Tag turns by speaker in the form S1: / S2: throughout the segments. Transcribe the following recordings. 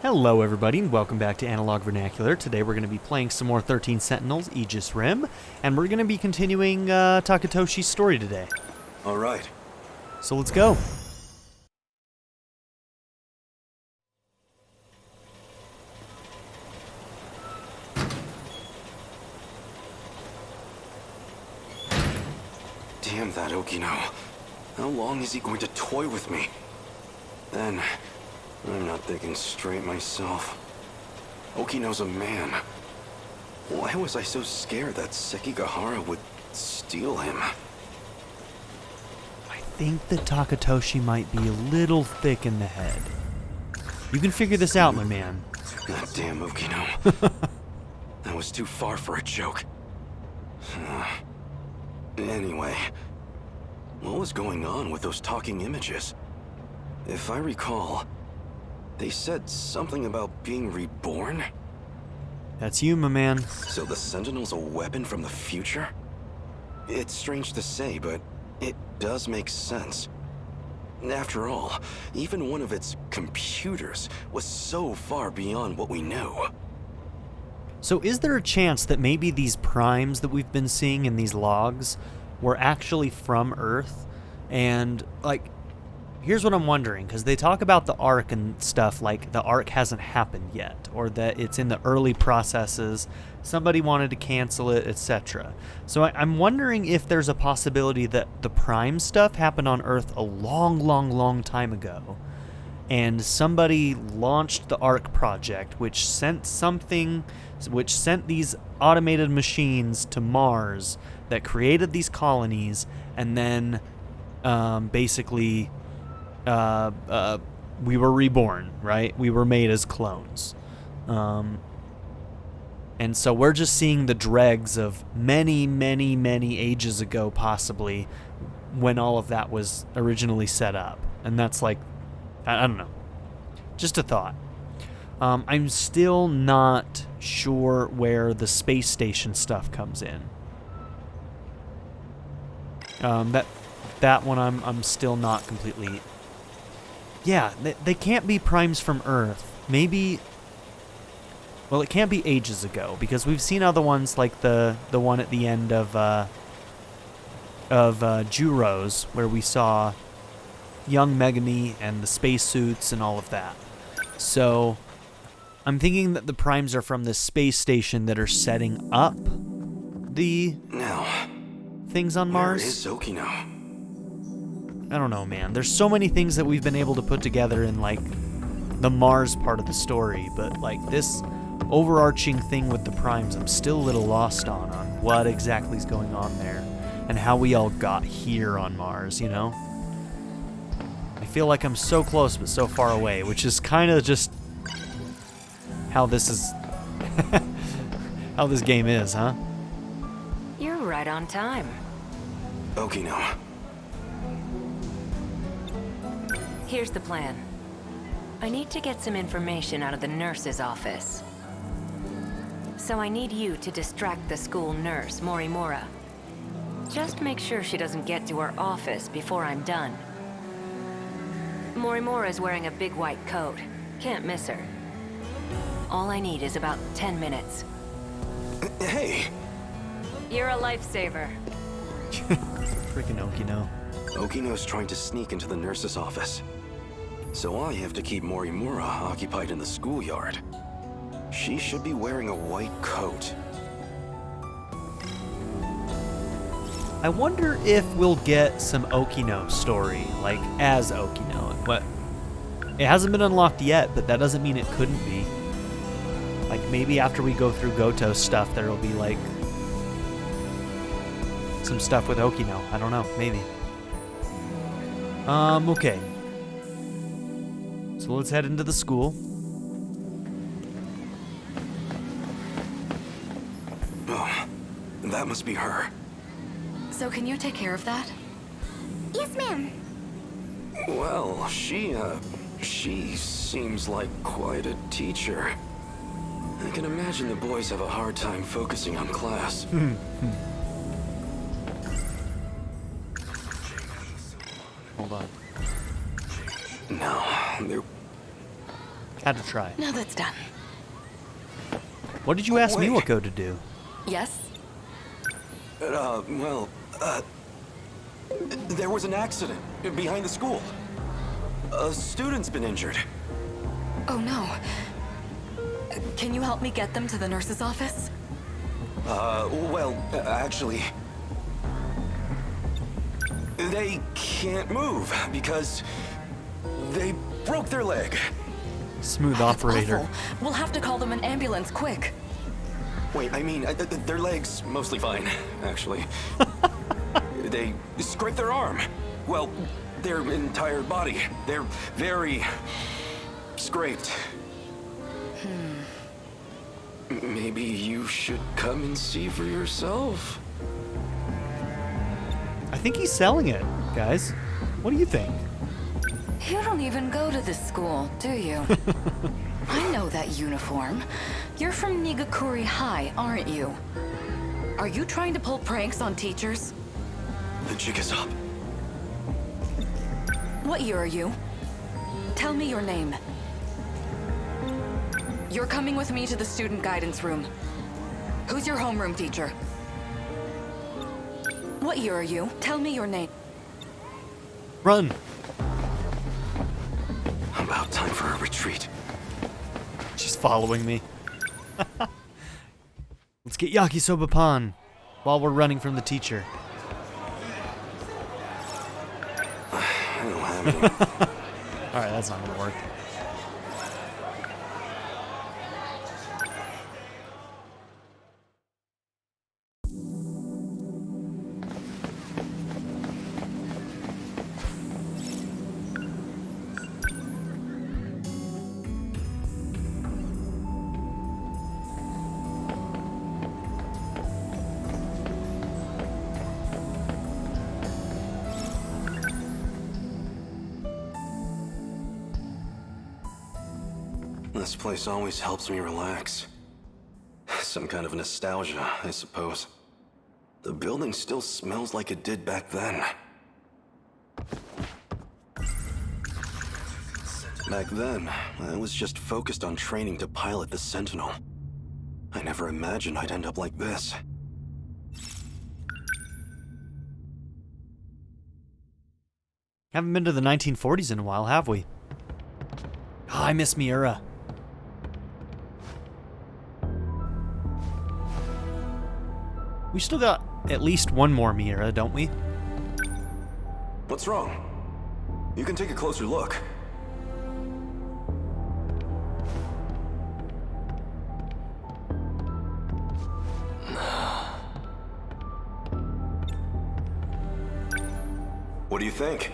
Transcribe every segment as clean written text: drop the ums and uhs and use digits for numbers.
S1: Hello everybody and welcome back to Analog Vernacular. Today we're going to be playing some more 13 Sentinels, Aegis Rim, and we're going to be continuing Takatoshi's story today.
S2: Alright.
S1: So let's go.
S2: Damn that Okino. How long is he going to toy with me? Then, I'm not thinking straight myself. Okino's a man. Why was I so scared that Sekigahara would steal him?
S1: I think that Takatoshi might be a little thick in the head. You can figure this out, my man.
S2: God damn Okino. That was too far for a joke. Anyway, what was going on with those talking images? If I recall, they said something about being reborn?
S1: That's you, my man.
S2: So the Sentinel's a weapon from the future? It's strange to say, but it does make sense. After all, even one of its computers was so far beyond what we knew.
S1: So is there a chance that maybe these primes that we've been seeing in these logs were actually from Earth? And, like, here's what I'm wondering, because they talk about the arc and stuff like the arc hasn't happened yet, or that it's in the early processes, somebody wanted to cancel it, etc. So I'm wondering if there's a possibility that the prime stuff happened on Earth a long time ago, and somebody launched the arc project, which sent these automated machines to Mars that created these colonies, and then basically we were reborn, right? We were made as clones. And so we're just seeing the dregs of many ages ago, possibly, when all of that was originally set up. And that's like, I don't know. Just a thought. I'm still not sure where the space station stuff comes in. That one I'm still not completely... Yeah, they can't be primes from Earth. Maybe... Well, it can't be ages ago, because we've seen other ones like the one at the end of Juro's, where we saw young Megami and the spacesuits and all of that. So, I'm thinking that the primes are from this space station that are setting up the things on Mars.
S2: Where is Okino?
S1: I don't know, man. There's so many things that we've been able to put together in, like, the Mars part of the story, but, like, this overarching thing with the primes, I'm still a little lost on what exactly is going on there, and how we all got here on Mars, you know? I feel like I'm so close but so far away, which is kind of just how this is... how this game is, huh?
S3: You're right on time.
S2: Okino.
S3: Here's the plan. I need to get some information out of the nurse's office. So I need you to distract the school nurse, Morimura. Just make sure she doesn't get to her office before I'm done. Morimura's wearing a big white coat. Can't miss her. All I need is about 10 minutes.
S2: Hey!
S3: You're a lifesaver.
S1: Freaking Okino.
S2: Okino's trying to sneak into the nurse's office. So I have to keep Morimura occupied in the schoolyard. She should be wearing a white coat.
S1: I wonder if we'll get some Okino story, like, as Okino. What? It hasn't been unlocked yet, but that doesn't mean it couldn't be. Like, maybe after we go through Goto's stuff, there'll be, like, some stuff with Okino. I don't know. Maybe. Okay. So let's head into the school.
S2: Oh, that must be her.
S4: So can you take care of that?
S5: Yes, ma'am.
S2: Well, she seems like quite a teacher. I can imagine the boys have a hard time focusing on class.
S1: Hold on.
S2: No, they're...
S1: Had to try.
S4: Now that's done.
S1: What did you ask
S2: wait.
S1: Miwako to do?
S4: Yes?
S2: There was an accident behind the school. A student's been injured.
S4: Oh no. Can you help me get them to the nurse's office?
S2: Actually... They can't move because they broke their leg.
S1: Smooth
S4: That's
S1: operator.
S4: awful. We'll have to call them an ambulance, quick.
S2: Wait, I mean, their leg's mostly fine, actually. They scraped their arm. Well, their entire body. They're very scraped. Maybe you should come and see for yourself.
S1: I think he's selling it, guys. What do you think?
S4: You don't even go to this school, do you? I know that uniform. You're from Nigakuri High, aren't you? Are you trying to pull pranks on teachers?
S2: The jig is up.
S4: What year are you? Tell me your name. You're coming with me to the student guidance room. Who's your homeroom teacher? What year are you? Tell me your name.
S1: Run.
S2: About time for a retreat.
S1: She's following me. Let's get Yakisoba Pan while we're running from the teacher.
S2: I don't have any.
S1: Alright, that's not gonna work.
S2: This place always helps me relax. Some kind of nostalgia, I suppose. The building still smells like it did back then. Back then, I was just focused on training to pilot the Sentinel. I never imagined I'd end up like this.
S1: Haven't been to the 1940s in a while, have we? Oh, I miss Miura. We still got at least one more Miura, don't we?
S2: What's wrong? You can take a closer look. What do you think?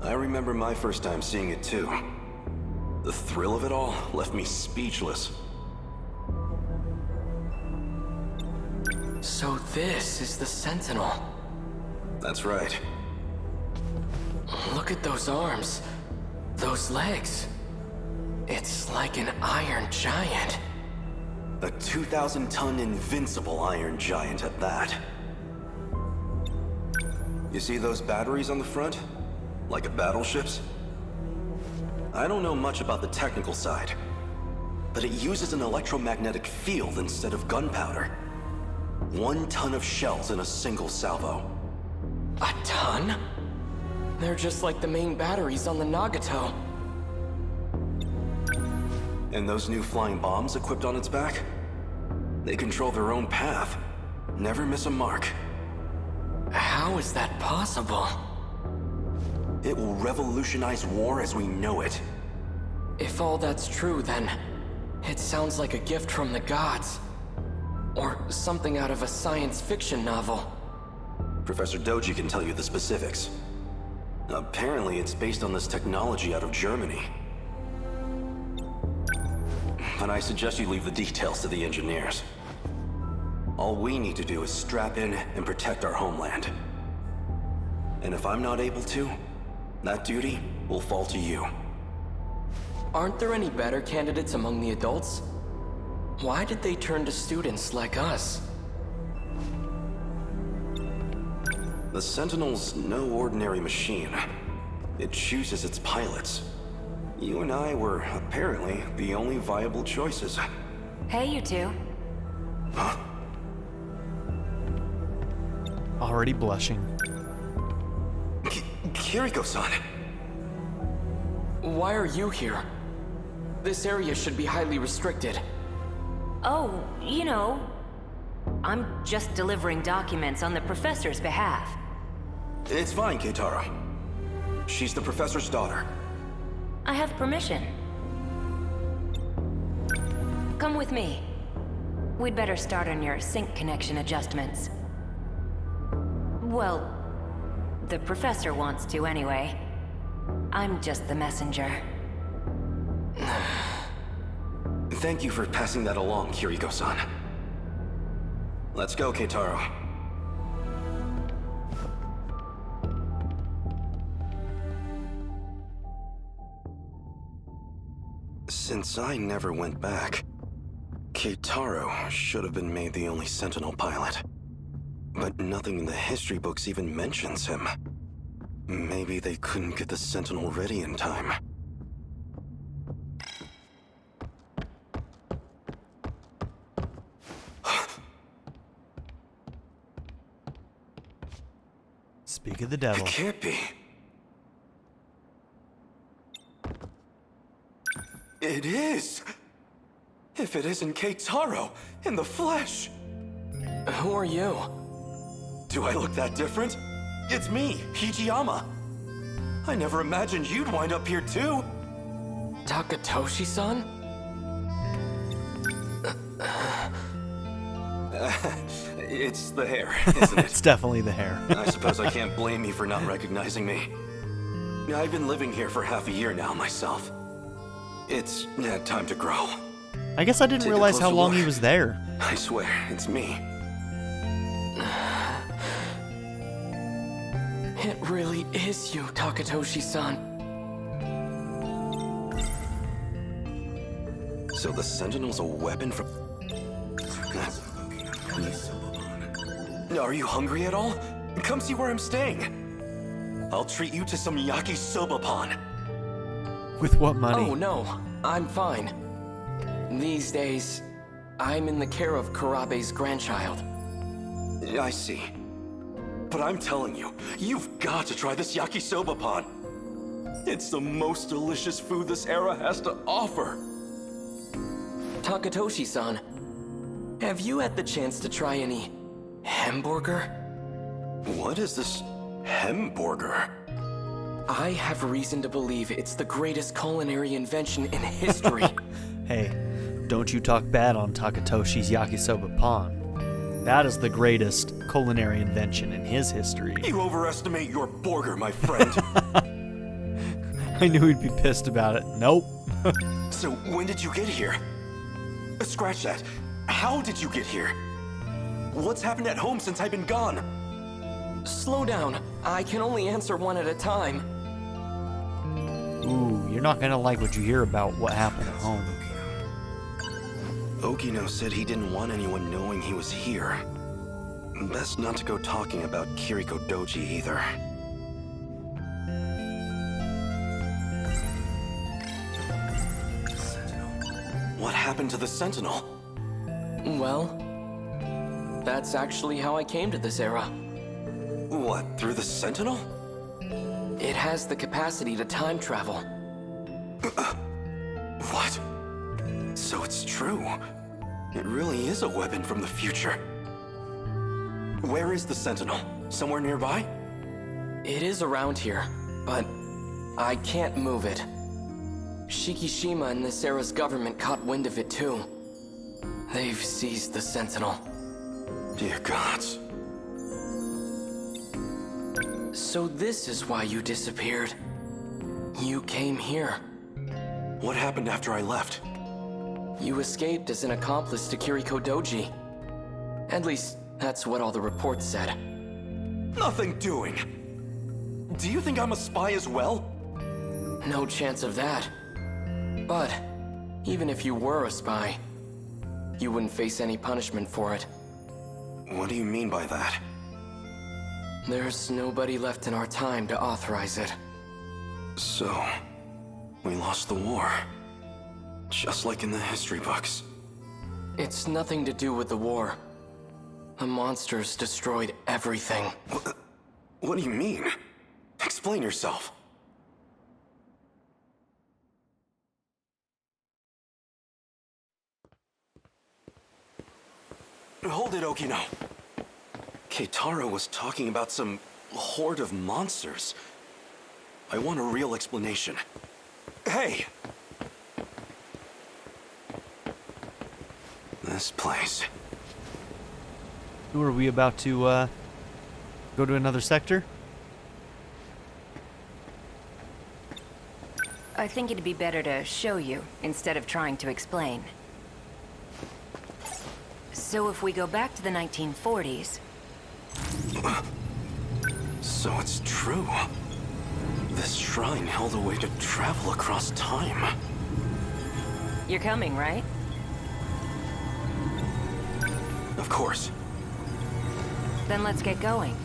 S2: I remember my first time seeing it too. The thrill of it all left me speechless.
S6: So this is the Sentinel.
S2: That's right.
S6: Look at those arms. Those legs. It's like an iron giant.
S2: A 2,000-ton invincible iron giant at that. You see those batteries on the front? Like a battleship's? I don't know much about the technical side, but it uses an electromagnetic field instead of gunpowder. 1 ton of shells in a single salvo.
S6: A ton? They're just like the main batteries on the Nagato.
S2: And those new flying bombs equipped on its back? They control their own path. Never miss a mark.
S6: How is that possible?
S2: It will revolutionize war as we know it.
S6: If all that's true, then it sounds like a gift from the gods. Or something out of a science fiction novel.
S2: Professor Doji can tell you the specifics. Apparently, it's based on this technology out of Germany. But I suggest you leave the details to the engineers. All we need to do is strap in and protect our homeland. And if I'm not able to, that duty will fall to you.
S6: Aren't there any better candidates among the adults? Why did they turn to students like us?
S2: The Sentinel's no ordinary machine. It chooses its pilots. You and I were apparently the only viable choices.
S3: Hey, you two.
S2: Huh?
S1: Already blushing.
S2: Kiriko-san.
S6: Why are you here? This area should be highly restricted.
S3: Oh, you know, I'm just delivering documents on the professor's behalf.
S2: It's fine, Keitaro. She's the professor's daughter.
S3: I have permission. Come with me. We'd better start on your sync connection adjustments. Well, the professor wants to anyway. I'm just the messenger.
S2: Thank you for passing that along, Kiriko-san. Let's go, Keitaro. Since I never went back, Keitaro should have been made the only Sentinel pilot. But nothing in the history books even mentions him. Maybe they couldn't get the Sentinel ready in time.
S1: Speak of the
S2: It
S1: devil.
S2: can't be. It is! If it isn't Keitaro in the flesh!
S6: Who are you?
S2: Do I look that different? It's me, Hijiyama. I never imagined you'd wind up here too.
S6: Takatoshi-san?
S2: It's the hair, isn't
S1: It's
S2: it?
S1: definitely the hair.
S2: I suppose I can't blame you for not recognizing me. I've been living here for half a year now myself. It's time to grow.
S1: I guess I didn't
S2: Take a
S1: realize how
S2: closer
S1: long
S2: look.
S1: he was there.
S2: I swear, it's me.
S6: It really is you, Takatoshi-san.
S2: So the Sentinel's a weapon from... Are you hungry at all? Come see where I'm staying. I'll treat you to some yakisoba-pan.
S1: With what money?
S6: Oh no, I'm fine. These days, I'm in the care of Kurabe's grandchild.
S2: I see. But I'm telling you, you've got to try this yakisoba-pan. It's the most delicious food this era has to offer.
S6: Takatoshi-san, have you had the chance to try any hamburger?
S2: What is this hamburger?
S6: I have reason to believe it's the greatest culinary invention in history.
S1: Hey, don't you talk bad on Takatoshi's yakisoba pan. That is the greatest culinary invention in his history.
S2: You overestimate your burger, my friend.
S1: I knew he'd be pissed about it. Nope.
S2: So when did you get here? Scratch that. How did you get here? What's happened at home since I've been gone?
S6: Slow down. I can only answer one at a time.
S1: Ooh, you're not gonna like what you hear about what happened at home.
S2: Okino said he didn't want anyone knowing he was here. Best not to go talking about Kiriko Doji either. What happened to the Sentinel?
S6: Well, that's actually how I came to this era.
S2: What, through the Sentinel?
S6: It has the capacity to time travel.
S2: What? So it's true. It really is a weapon from the future. Where is the Sentinel? Somewhere nearby?
S6: It is around here, but I can't move it. Shikishima and this era's government caught wind of it too. They've seized the Sentinel.
S2: Dear gods.
S6: So this is why you disappeared. You came here.
S2: What happened after I left?
S6: You escaped as an accomplice to Kiriko Doji. At least, that's what all the reports said.
S2: Nothing doing. Do you think I'm a spy as well?
S6: No chance of that. But, even if you were a spy, you wouldn't face any punishment for it.
S2: What do you mean by that?
S6: There's nobody left in our time to authorize it.
S2: So, We lost the war. Just like in the history books.
S6: It's nothing to do with the war. The monsters destroyed everything.
S2: What do you mean? Explain yourself. Hold it, Okino. Keitaro was talking about some horde of monsters. I want a real explanation. Hey! This place.
S1: Were we about to go to another sector?
S3: I think it'd be better to show you instead of trying to explain. So if we go back to the 1940s...
S2: So it's true. This shrine held a way to travel across time.
S3: You're coming, right?
S2: Of course.
S3: Then let's get going.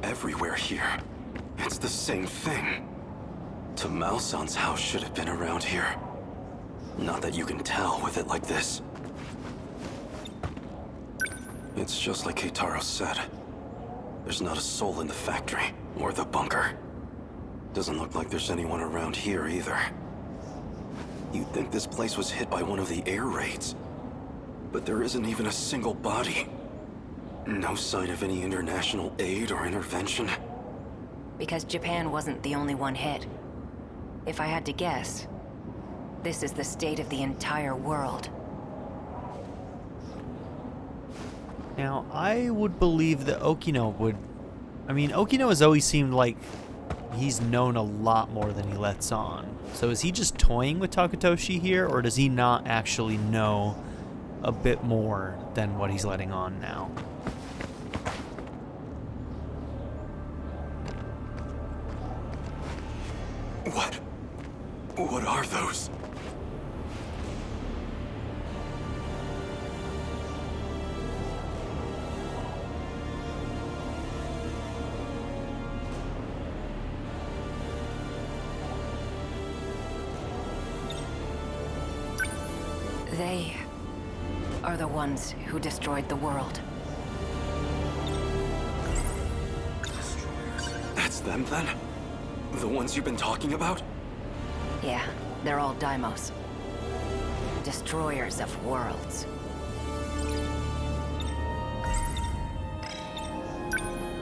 S2: Everywhere here, it's the same thing. Tamao-san's house should have been around here. Not that you can tell with it like this. It's just like Keitaro said. There's not a soul in the factory, or the bunker. Doesn't look like there's anyone around here either. You'd think this place was hit by one of the air raids. But there isn't even a single body. No sign of any international aid or intervention.
S3: Because Japan wasn't the only one hit. If I had to guess, this is the state of the entire world.
S1: Now, I would believe that Okino would... I mean, Okino has always seemed like he's known a lot more than he lets on. So is he just toying with Takatoshi here, or does he not actually know a bit more than what he's letting on now?
S2: What are those?
S3: They are the ones who destroyed the world.
S2: That's them then? The ones you've been talking about?
S3: Yeah, they're all Daimos. Destroyers of worlds.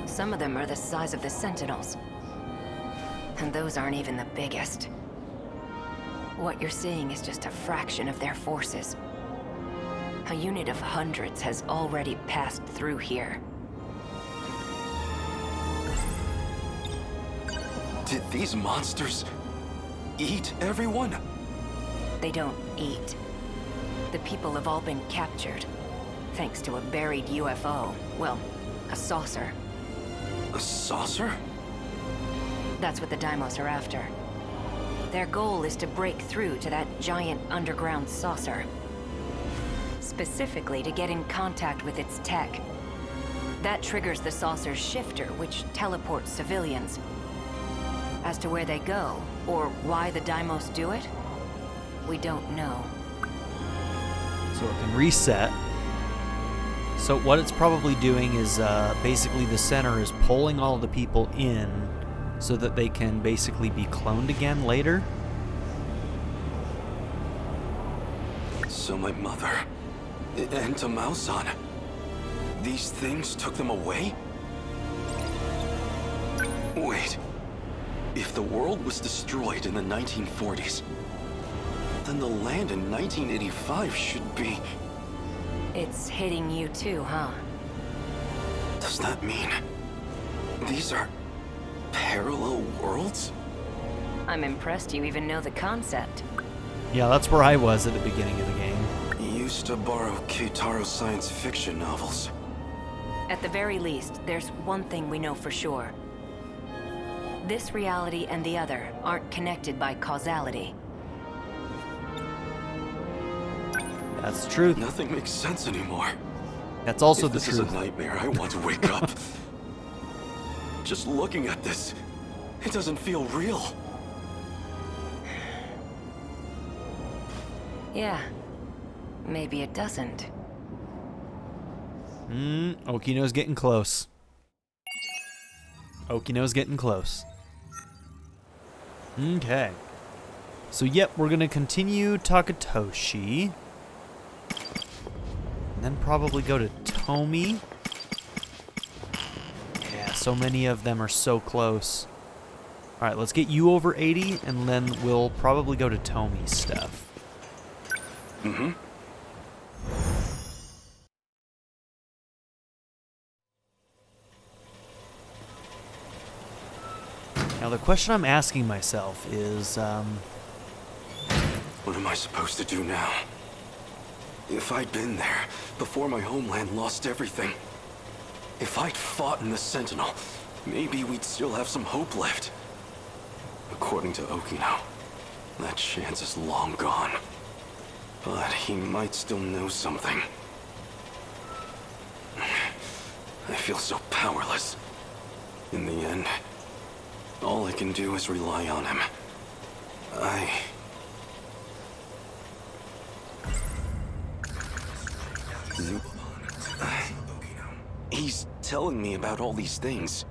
S3: Some of them are the size of the Sentinels. And those aren't even the biggest. What you're seeing is just a fraction of their forces. A unit of hundreds has already passed through here.
S2: Did these monsters eat everyone?
S3: They don't eat. The people have all been captured, thanks to a buried UFO. Well, a saucer.
S2: A saucer?
S3: That's what the Daimos are after. Their goal is to break through to that giant underground saucer. Specifically to get in contact with its tech. That triggers the saucer's shifter, which teleports civilians. As to where they go, or why the Daimos do it, we don't know.
S1: So it can reset. So what it's probably doing is basically the center is pulling all the people in so that they can basically be cloned again later.
S2: So my mother and Tamao-san, these things took them away? Wait, if the world was destroyed in the 1940s, then the land in 1985 should be...
S3: It's hitting you too, huh?
S2: Does that mean these are parallel worlds?
S3: I'm impressed you even know the concept.
S1: Yeah, that's where I was at the beginning of the game.
S2: Used to borrow Keitaro's science fiction novels.
S3: At the very least, there's one thing we know for sure. This reality and the other aren't connected by causality.
S1: That's the truth.
S2: Nothing makes sense anymore.
S1: That's also
S2: If
S1: the
S2: this is a
S1: truth.
S2: nightmare, I want to wake up. Just looking at this, it doesn't feel real.
S3: Yeah. Maybe it doesn't.
S1: Okino's getting close. Okino's getting close. Okay. So, yep, we're going to continue Takatoshi. And then probably go to Tomi. Yeah, so many of them are so close. Alright, let's get you over 80, and then we'll probably go to Tomi's stuff.
S2: Mm-hmm.
S1: Now, the question I'm asking myself is,
S2: What am I supposed to do now? If I'd been there before my homeland lost everything, if I'd fought in the Sentinel, maybe we'd still have some hope left. According to Okino, that chance is long gone. But he might still know something. I feel so powerless. In the end, all I can do is rely on him. He's telling me about all these things.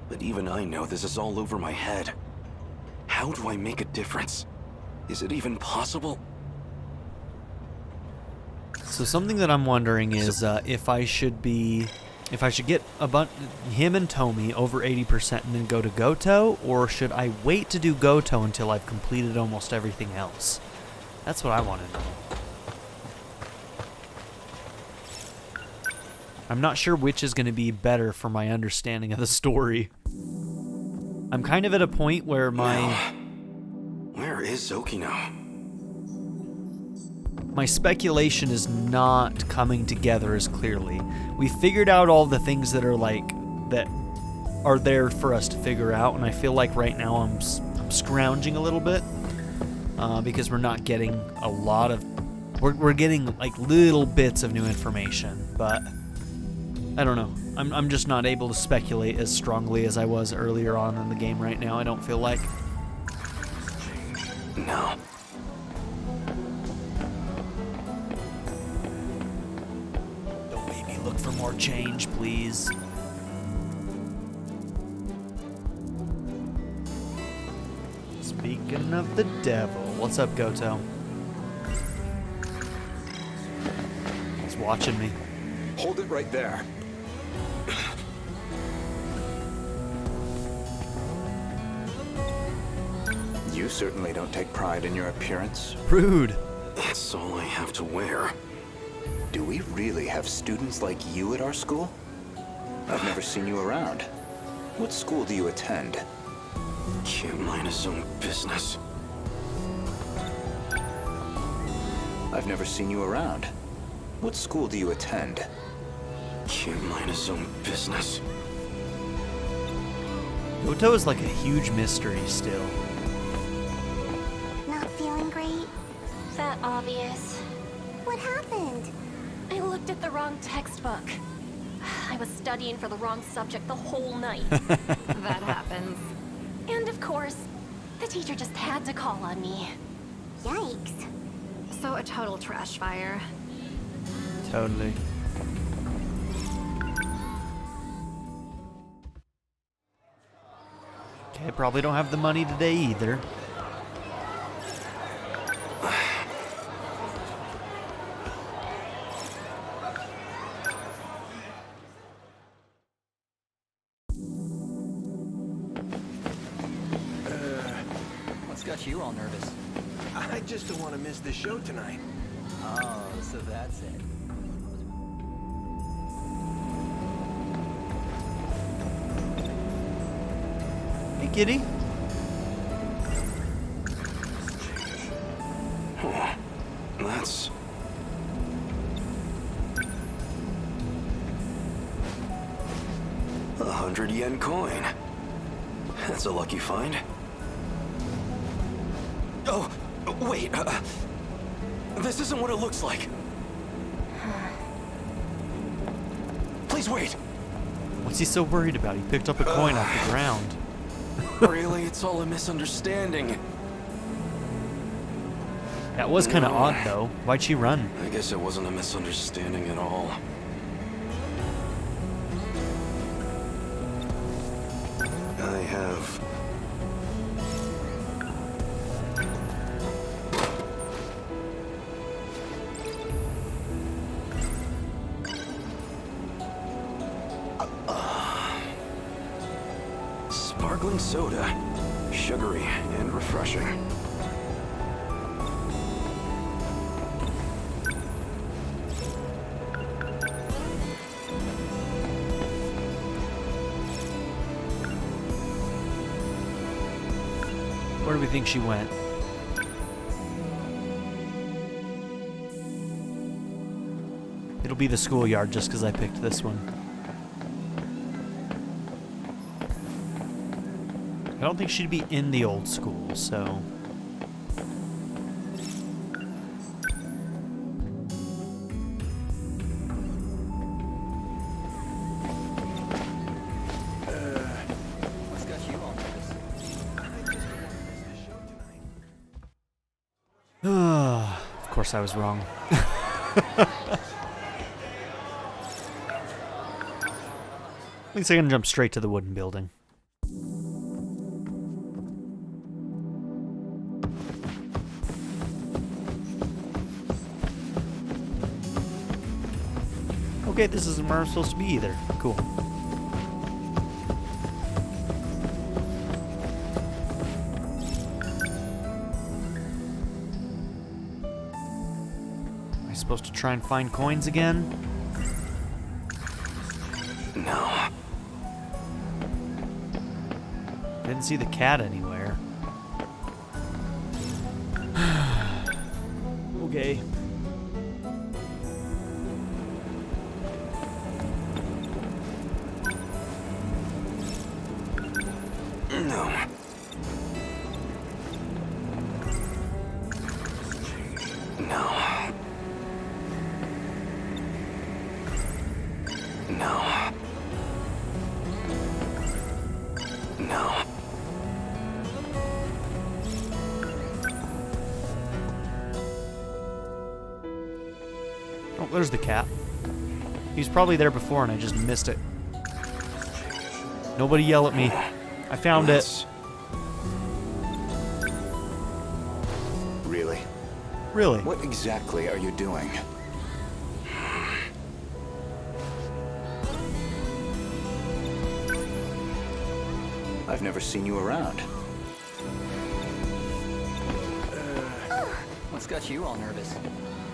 S2: But even I know this is all over my head. How do I make a difference? Is it even possible?
S1: so something that I'm wondering is if I should get him and Tomi over 80% and then go to Goto, or should I wait to do Goto until I've completed almost everything else? That's what I want to know. I'm not sure which is going to be better for my understanding of the story. I'm kind of at a point where
S2: Where is Okino?
S1: my speculation is not coming together as clearly. We figured out all the things that are there for us to figure out, and I feel like right now I'm scrounging a little bit because we're not getting a lot of... We're getting like little bits of new information, but I don't know. I'm just not able to speculate as strongly as I was earlier on in the game right now, I don't feel like.
S2: No.
S1: Don't make me look for more change, please. Speaking of the devil, what's up, Goto? He's watching me.
S7: Hold it right there. You certainly don't take pride in your appearance.
S1: Rude.
S2: That's all I have to wear.
S7: Do we really have students like you at our school? I've never seen you around. What school do you attend?
S2: Can't mind his own business.
S7: I've never seen you around. What school do you attend?
S2: Can't mind his own business.
S1: Goto is like a huge mystery still.
S5: Not feeling great?
S8: That obvious.
S5: What happened?
S8: I looked at the wrong textbook. I was studying for the wrong subject the whole night.
S4: That happens.
S8: And of course, the teacher just had to call on me.
S5: Yikes.
S8: So a total trash fire.
S1: Totally. Okay, probably don't have the money today either.
S9: What's got you all nervous?
S10: I just don't want to miss the show tonight.
S9: Oh, so that's it.
S1: Hey, kitty.
S2: That's... a 100 yen coin. That's a lucky find. Oh, wait. This isn't what it looks like. Please wait.
S1: What's he so worried about? He picked up a coin off the ground.
S2: Really, it's all a misunderstanding.
S1: That was kind of odd, though. Why'd she run?
S2: I guess it wasn't a misunderstanding at all. I have... sparkling soda. Sugary and refreshing.
S1: Where do we think she went? It'll be the schoolyard just because I picked this one. I don't think she'd be in the old school, so...
S9: What's got you all nervous?
S1: Of course I was wrong. At least I can jump straight to the wooden building. Okay, this isn't where I'm supposed to be either. Cool. Am I supposed to try and find coins again?
S2: No.
S1: Didn't see the cat anywhere. Okay.
S2: No. No. No. No.
S1: Oh, there's the cat. He was probably there before and I just missed it. Nobody yell at me. I found it.
S7: Really?
S1: Really?
S7: What exactly are you doing? I've never seen you around.
S9: What's got you all nervous?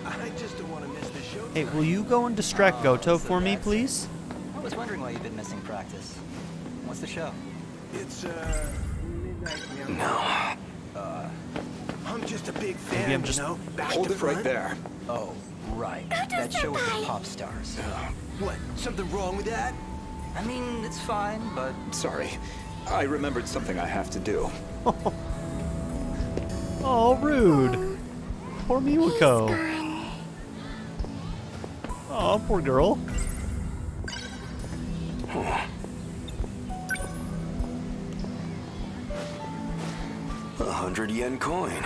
S10: I just don't want to miss the show.
S1: Hey, will you go and distract Goto for me, please?
S9: I was wondering why you've been missing practice. What's the show?
S10: It's midnight now.
S2: No.
S10: I'm just a big fan,
S1: Maybe I'm just-
S10: you know. Back
S7: Hold
S10: to
S7: it right
S10: front.
S7: there.
S9: Oh, right. That show with the pop stars.
S10: What? Something wrong with that?
S9: I mean, it's fine, but
S7: Sorry. I remembered something I have to do.
S1: Oh, rude. Poor Miwako. Oh, poor girl.
S2: $100 coin.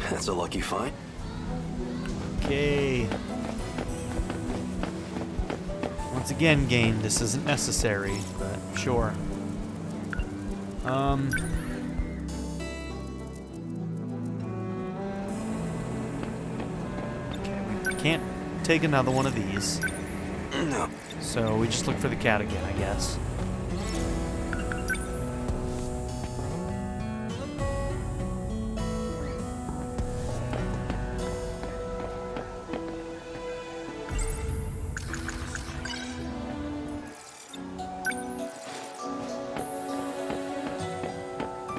S2: That's a lucky find.
S1: Okay. Once again, game, this isn't necessary, but sure. Okay, we can't take another one of these.
S2: No.
S1: So we just look for the cat again, I guess.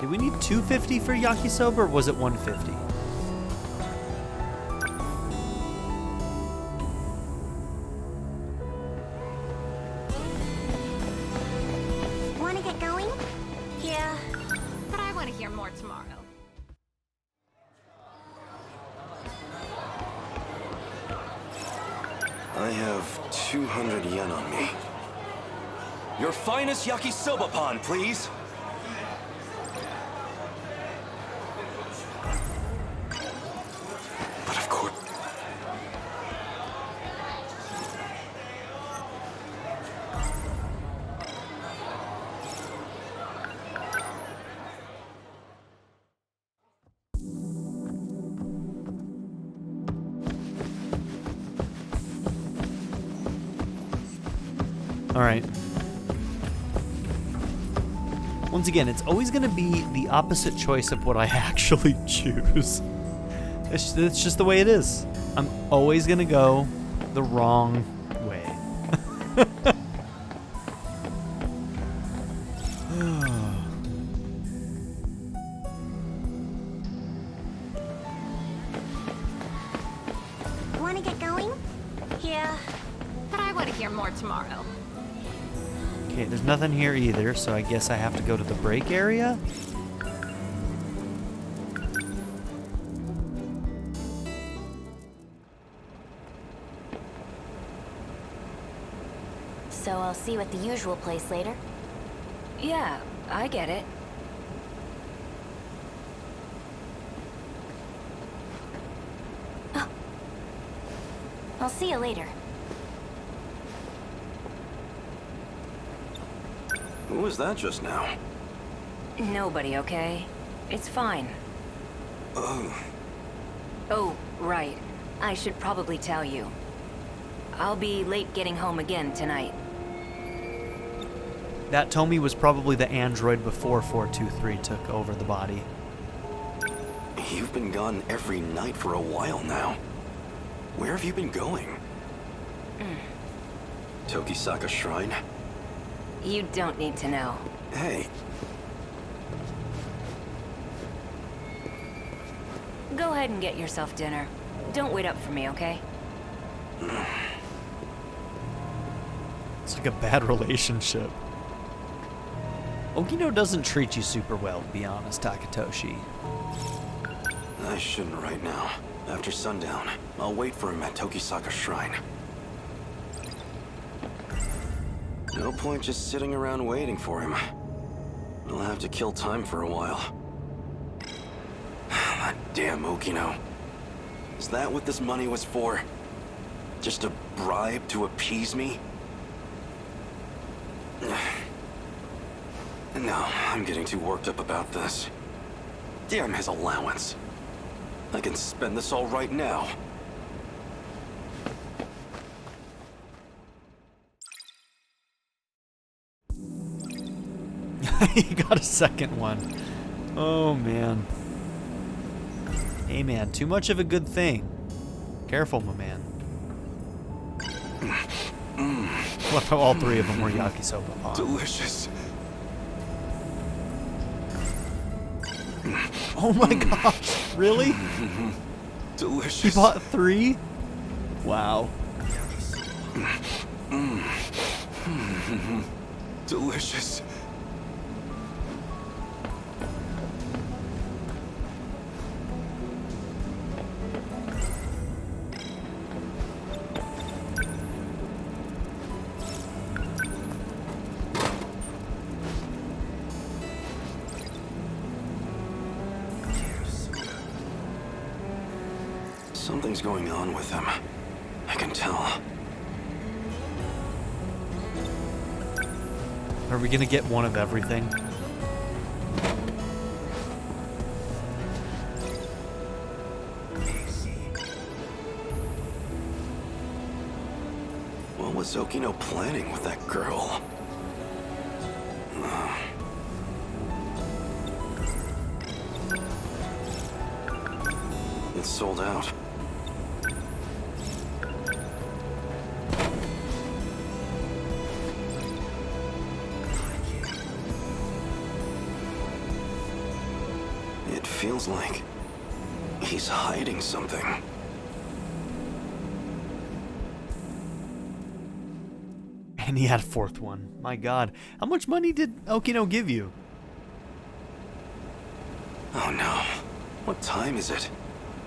S1: Did we need 250 for yakisoba, or was it 150?
S5: Want to get going?
S8: Yeah, but I want to hear more tomorrow.
S2: I have 200 yen on me.
S10: Your finest yakisoba pan, please.
S2: But of course...
S1: All right. Once again, it's always going to be the opposite choice of what I actually choose. It's just the way it is. I'm always going to go the wrong way.
S5: Want to get going?
S8: Yeah, but I want to hear more tomorrow.
S1: Okay, there's nothing here either, so I guess I have to go to the break area?
S5: So I'll see you at the usual place later.
S3: Yeah, I get it.
S5: Oh. I'll see you later.
S2: Who was that just now?
S3: Nobody, okay? It's fine.
S2: Oh,
S3: Oh, right. I should probably tell you. I'll be late getting home again tonight.
S1: That Tommy was probably the android before 423 took over the body.
S2: you've been gone every night for a while now. Where have you been going? Tokisaka Shrine?
S3: You don't need to know.
S2: Hey,
S3: Go ahead and get yourself dinner. Don't wait up for me, okay?
S1: It's like a bad relationship. Okino doesn't treat you super well, to be honest, Takatoshi.
S2: I shouldn't right now. After sundown, I'll wait for him at Tokisaka Shrine. No point just sitting around waiting for him. I'll have to kill time for a while. That damn Okino. Is that what this money was for? Just a bribe to appease me? No, I'm getting too worked up about this. Damn his allowance. I can spend this all right now.
S1: He got a second one. Oh, man. Hey, man, too much of a good thing. Careful, my man. What if all three of them were yakisoba pan?
S2: Delicious.
S1: Oh my gosh, really?
S2: Delicious.
S1: He bought 3? Wow.
S2: Delicious. Something's going on with him. I can tell.
S1: Are we gonna get one of everything?
S2: What was Okino planning with that girl? It's sold out. It feels like he's hiding something.
S1: And he had a 4th one. My god. How much money did Okino give you?
S2: Oh no. What time is it?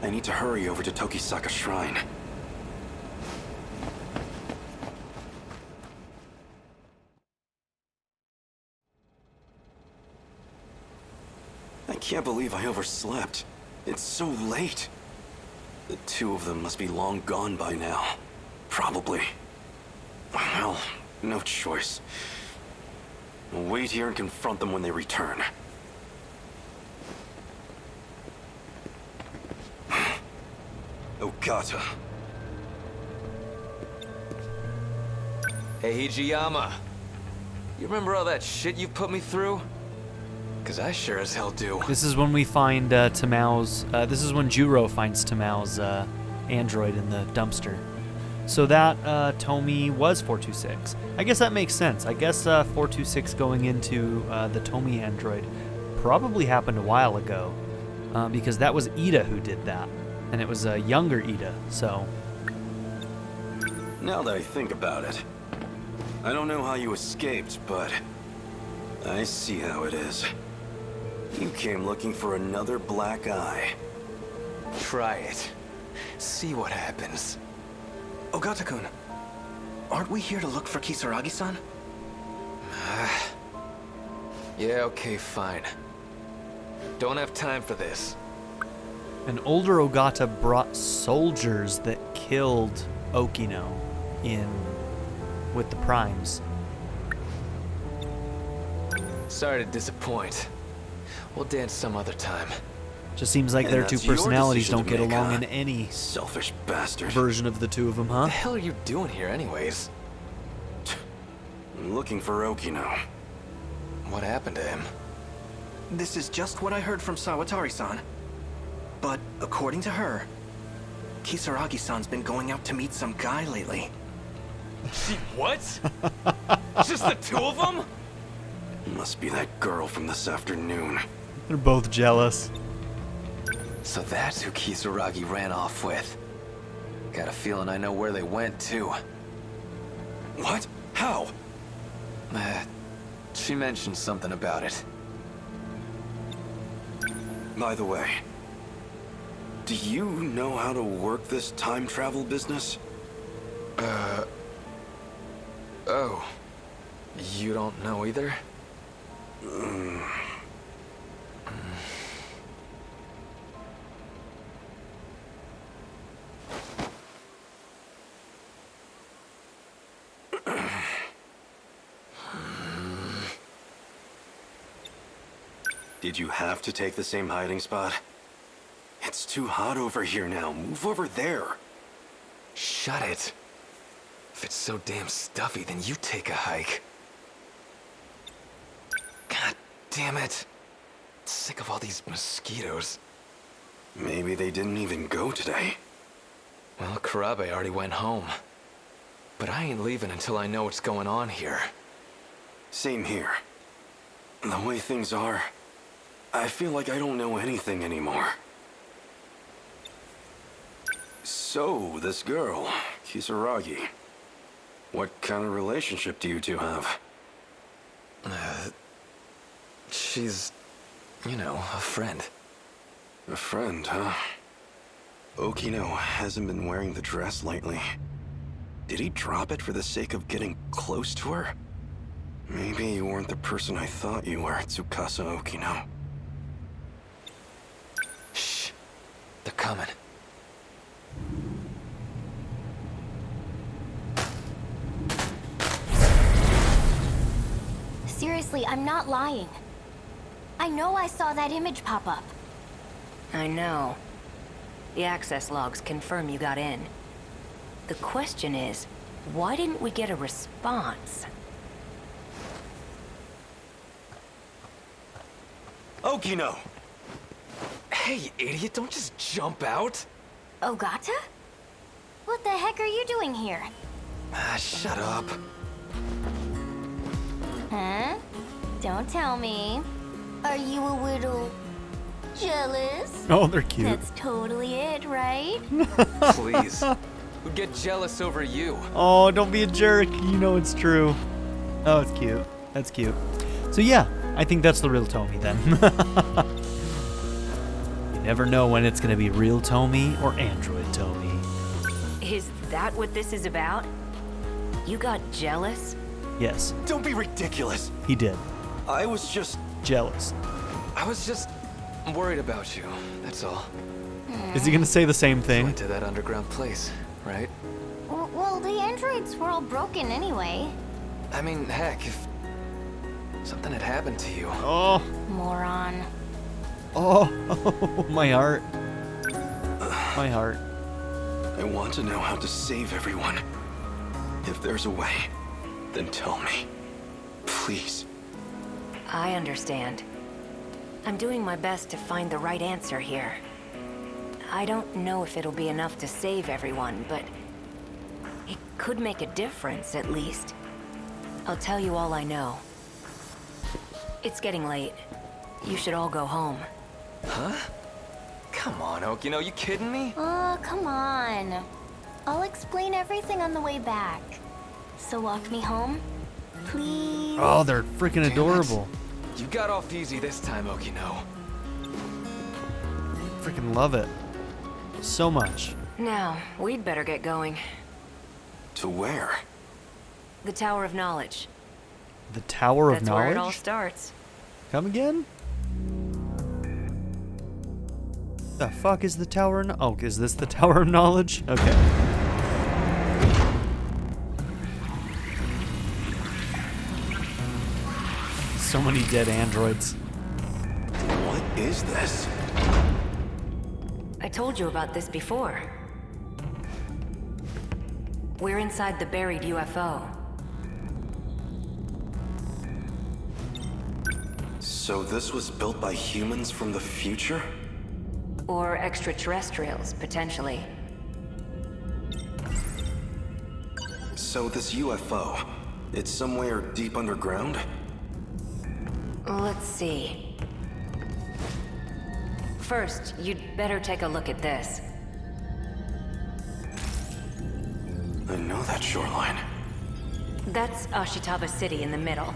S2: I need to hurry over to Tokisaka Shrine. can't believe I overslept. It's so late. The two of them must be long gone by now. Probably. Well, no choice. I'll wait here and confront them when they return. Ogata.
S10: Hey, Hijiyama. You remember all that shit you put me through? Cause I sure as hell do.
S1: This is when we find Tamao's. This is when Juro finds Tamao's android in the dumpster. So that Tomy was 426. I guess that makes sense. I guess 426 going into the Tomy android probably happened a while ago, because that was Ida who did that, and it was a younger Ida. So
S2: Now that I think about it, I don't know how you escaped, but I see how it is. You came looking for another black eye.
S10: Try it. See what happens.
S6: Ogata-kun, aren't we here to look for Kisaragi-san?
S10: Yeah, okay, fine. Don't have time for this.
S1: an older Ogata brought soldiers that killed Okino with the primes.
S10: Sorry to disappoint. We'll dance some other time.
S1: Just seems like
S2: And
S1: their two
S2: that's your
S1: personalities
S2: decision
S1: don't
S2: to
S1: get
S2: make,
S1: along
S2: huh?
S1: in any
S2: Selfish bastard.
S1: version of the two of them,
S10: What
S1: huh?
S10: the hell are you doing here anyways?
S2: I'm looking for Okino.
S10: What happened to him?
S6: This is just what I heard from Sawatari-san. But according to her, Kisaragi-san's been going out to meet some guy lately.
S10: What? Just the two of them?
S2: Must be that girl from this afternoon.
S1: They're both jealous.
S10: So that's who Kisaragi ran off with. Got a feeling I know where they went, too.
S2: What? How?
S10: She mentioned something about it.
S2: By the way, do you know how to work this time travel business?
S10: Oh. You don't know either?
S2: Did you have to take the same hiding spot? It's too hot over here now. Move over there.
S10: Shut it. If it's so damn stuffy, then you take a hike. God damn it. Sick of all these mosquitoes.
S2: Maybe they didn't even go today.
S10: Well, Karabe already went home. But I ain't leaving until I know what's going on here.
S2: Same here. The way things are, I feel like I don't know anything anymore. So, this girl, Kisaragi. What kind of relationship do you two have?
S10: She's, a friend.
S2: A friend, huh? Okino hasn't been wearing the dress lately. Did he drop it for the sake of getting close to her? Maybe you weren't the person I thought you were, Tsukasa Okino.
S10: Shh. They're coming.
S5: Seriously, I'm not lying. I know I saw that image pop up.
S3: I know. The access logs confirm you got in. The question is, why didn't we get a response?
S2: Okino!
S10: Hey, idiot, don't just jump out.
S5: Ogata? What the heck are you doing here?
S10: Shut up.
S5: Huh? Don't tell me. Are you a little jealous?
S1: Oh, they're cute.
S5: That's totally it, right?
S10: Please. Who'd get jealous over you?
S1: Oh, don't be a jerk. You know it's true. Oh, it's cute. That's cute. So yeah, I think that's the real Tomy then. You never know when it's going to be real Tomy or android Tomy.
S3: Is that what this is about? You got jealous?
S1: Yes,
S2: Don't be ridiculous!
S1: he did.
S2: I was just...
S1: Jealous.
S10: I was just I'm worried about you, that's all.
S1: Is he gonna say the same thing?
S10: Went to that underground place, right?
S5: Well, the androids were all broken anyway.
S10: I mean, heck, if something had happened to you.
S1: Oh,
S5: Moron.
S1: oh, my heart. My heart.
S2: I want to know how to save everyone. If there's a way, then tell me. Please.
S3: I understand. I'm doing my best to find the right answer here. I don't know if it'll be enough to save everyone, but it could make a difference, at least. I'll tell you all I know. It's getting late. You should all go home.
S10: Huh? Come on, Okino, you kidding me?
S5: Oh, come on. I'll explain everything on the way back. So walk me home, please.
S1: Oh, they're freaking adorable.
S10: You got off easy this time, Okino.
S1: Freaking love it. So much.
S3: Now, we'd better get going.
S2: To where?
S3: The Tower of Knowledge.
S1: The Tower of
S3: That's where it all
S1: Knowledge?
S3: starts.
S1: Come again? The fuck is the Tower of Oh, is this the Tower of Knowledge? Okay. So many dead androids.
S2: What is this?
S3: I told you about this before. We're inside the buried UFO.
S2: So this was built by humans from the future?
S3: Or extraterrestrials, potentially.
S2: So this UFO, it's somewhere deep underground?
S3: Let's see. First, you'd better take a look at this.
S2: I know that shoreline.
S3: That's Ashitaba City in the middle.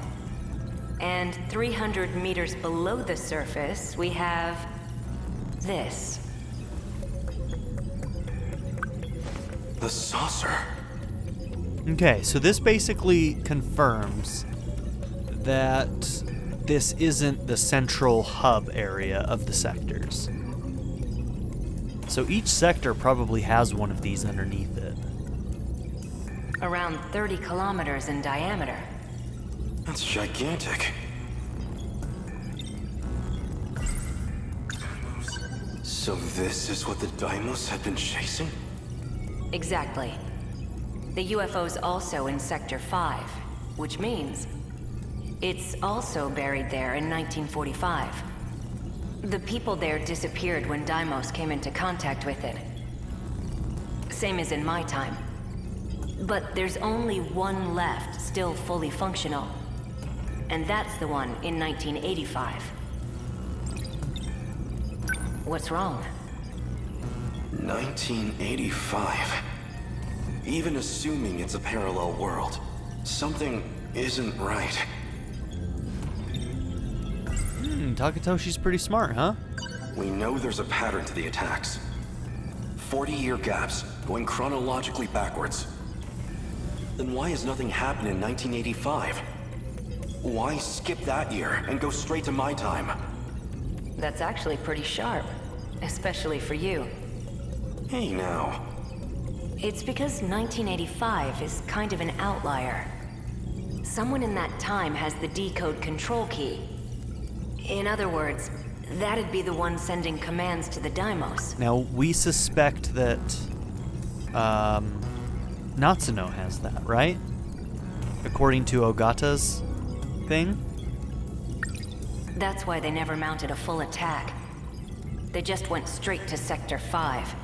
S3: And 300 meters below the surface, we have this.
S2: The saucer.
S1: Okay, so this basically confirms that this isn't the central hub area of the sectors. So each sector probably has one of these underneath it.
S3: Around 30 kilometers in diameter.
S2: That's gigantic. So this is what the Deimos had been chasing?
S3: Exactly. The UFO's also in Sector 5, which means it's also buried there in 1945. The people there disappeared when Deimos came into contact with it. Same as in my time. But there's only one left, still fully functional. And that's the one in 1985. What's wrong?
S2: 1985. Even assuming it's a parallel world, something isn't right.
S1: Takatoshi's pretty smart, huh?
S2: We know there's a pattern to the attacks. 40-year gaps, going chronologically backwards. Then why has nothing happened in 1985? Why skip that year and go straight to my time?
S3: That's actually pretty sharp, especially for you.
S2: Hey now.
S3: It's because 1985 is kind of an outlier. Someone in that time has the decode control key. In other words, that'd be the one sending commands to the Deimos.
S1: Now, we suspect that Natsuno has that, right? According to Ogata's thing?
S3: That's why they never mounted a full attack. They just went straight to Sector 5.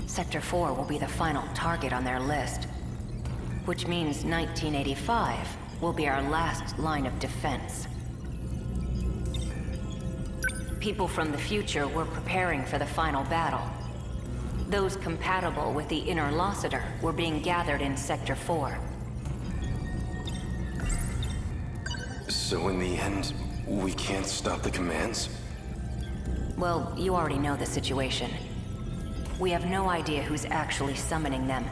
S3: Sector 4 will be the final target on their list. Which means 1985 will be our last line of defense. People from the future were preparing for the final battle. Those compatible with the inner Lossiter were being gathered in Sector 4.
S2: So in the end, we can't stop the commands?
S3: Well, you already know the situation. We have no idea who's actually summoning them.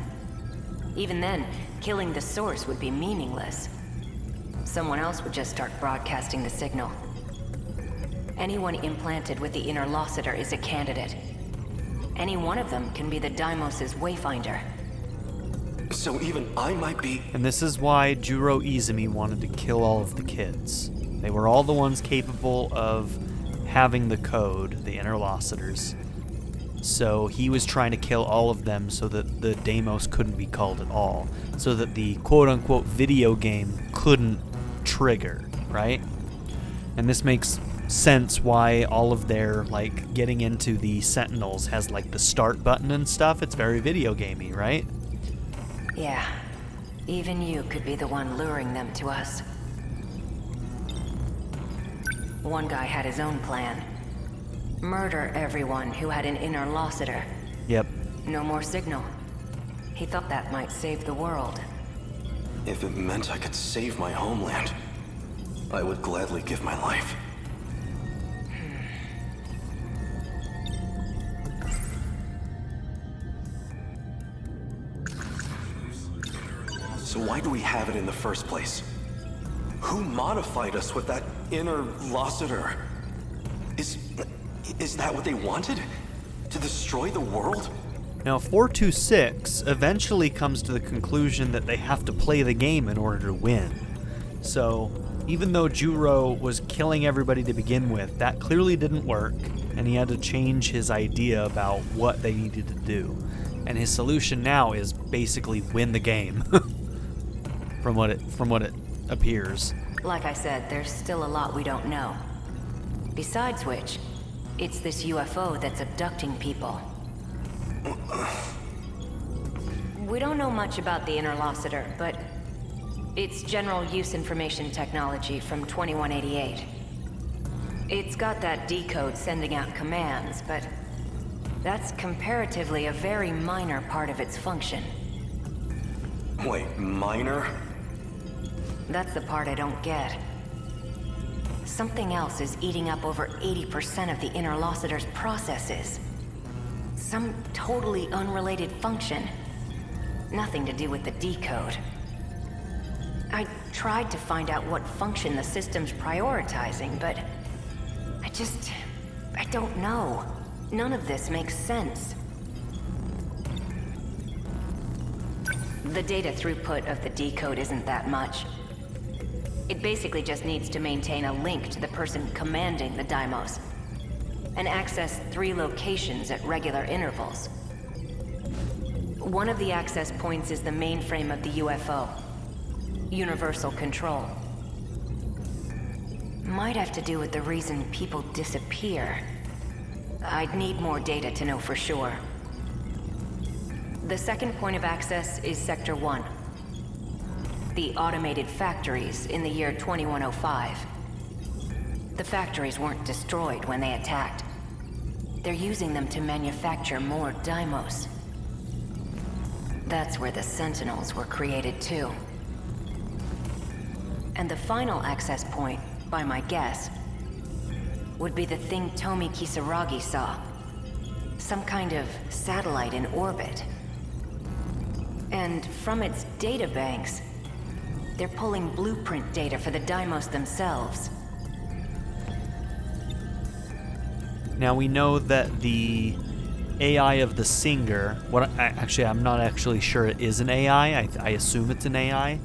S3: Even then, killing the source would be meaningless. Someone else would just start broadcasting the signal. Anyone implanted with the interlocutor is a candidate. Any one of them can be the Deimos' wayfinder.
S2: So even I might be...
S1: And this is why Juro Izumi wanted to kill all of the kids. They were all the ones capable of having the code, the interlocutors. So he was trying to kill all of them so that the Deimos couldn't be called at all. So that the quote-unquote video game couldn't trigger, right? And this makes sense why all of their, like, getting into the Sentinels has, like, the start button and stuff. It's very video gamey, right?
S3: Yeah. Even you could be the one luring them to us. One guy had his own plan. Murder everyone who had an interlocutor.
S1: Yep.
S3: No more signal. He thought that might save the world.
S2: If it meant I could save my homeland, I would gladly give my life. So why do we have it in the first place? Who modified us with that interlocutor? Is that what they wanted? To destroy the world?
S1: Now, 426 eventually comes to the conclusion that they have to play the game in order to win. So, even though Juro was killing everybody to begin with, that clearly didn't work, and he had to change his idea about what they needed to do. And his solution now is basically win the game, from what it appears.
S3: Like I said, there's still a lot we don't know. Besides which, it's this UFO that's abducting people. We don't know much about the interlocutor, but it's general use information technology from 2188. It's got that decode sending out commands, but that's comparatively a very minor part of its function.
S2: Wait, minor?
S3: That's the part I don't get. Something else is eating up over 80% of the interlocutor's processes. Some totally unrelated function. Nothing to do with the decode. I tried to find out what function the system's prioritizing, but I don't know. None of this makes sense. The data throughput of the decode isn't that much. It basically just needs to maintain a link to the person commanding the Deimos, and access 3 locations at regular intervals. One of the access points is the mainframe of the UFO. Universal control. Might have to do with the reason people disappear. I'd need more data to know for sure. The second point of access is Sector 1. The automated factories in the year 2105. The factories weren't destroyed when they attacked. They're using them to manufacture more Deimos. That's where the Sentinels were created too. And the final access point, by my guess, would be the thing Tomi Kisaragi saw. Some kind of satellite in orbit. And from its databanks, they're pulling blueprint data for the Deimos themselves.
S1: Now we know that the AI of the Singer, I'm not actually sure it is an AI, I assume it's an AI.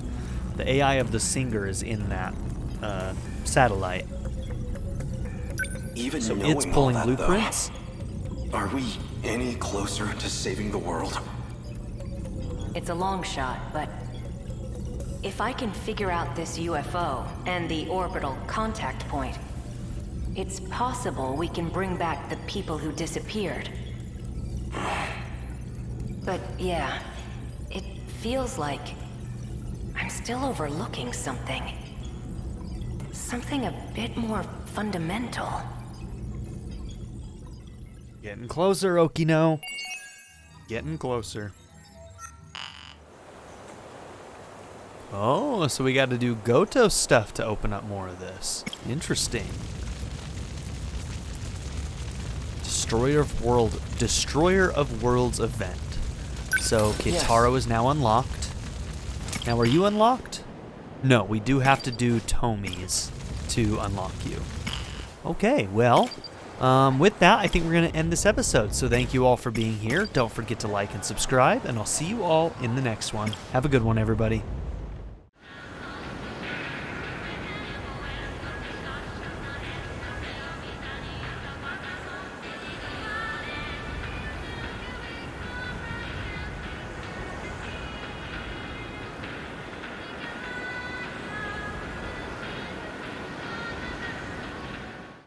S1: The AI of the Singer is in that satellite.
S2: Even
S1: so
S2: knowing
S1: it's pulling
S2: all that,
S1: blueprints?
S2: Though, are we any closer to saving the world?
S3: It's a long shot, but if I can figure out this UFO and the orbital contact point, it's possible we can bring back the people who disappeared. But yeah, it feels like I'm still overlooking something. Something a bit more fundamental.
S1: Getting closer, Okino. Getting closer. Oh, so we got to do Goto stuff to open up more of this. Interesting. Destroyer of Worlds event. So Kitaro is now unlocked. Now, are you unlocked? No, we do have to do Tomi's to unlock you. Okay, well, with that, I think we're going to end this episode. So thank you all for being here. Don't forget to like and subscribe, and I'll see you all in the next one. Have a good one, everybody.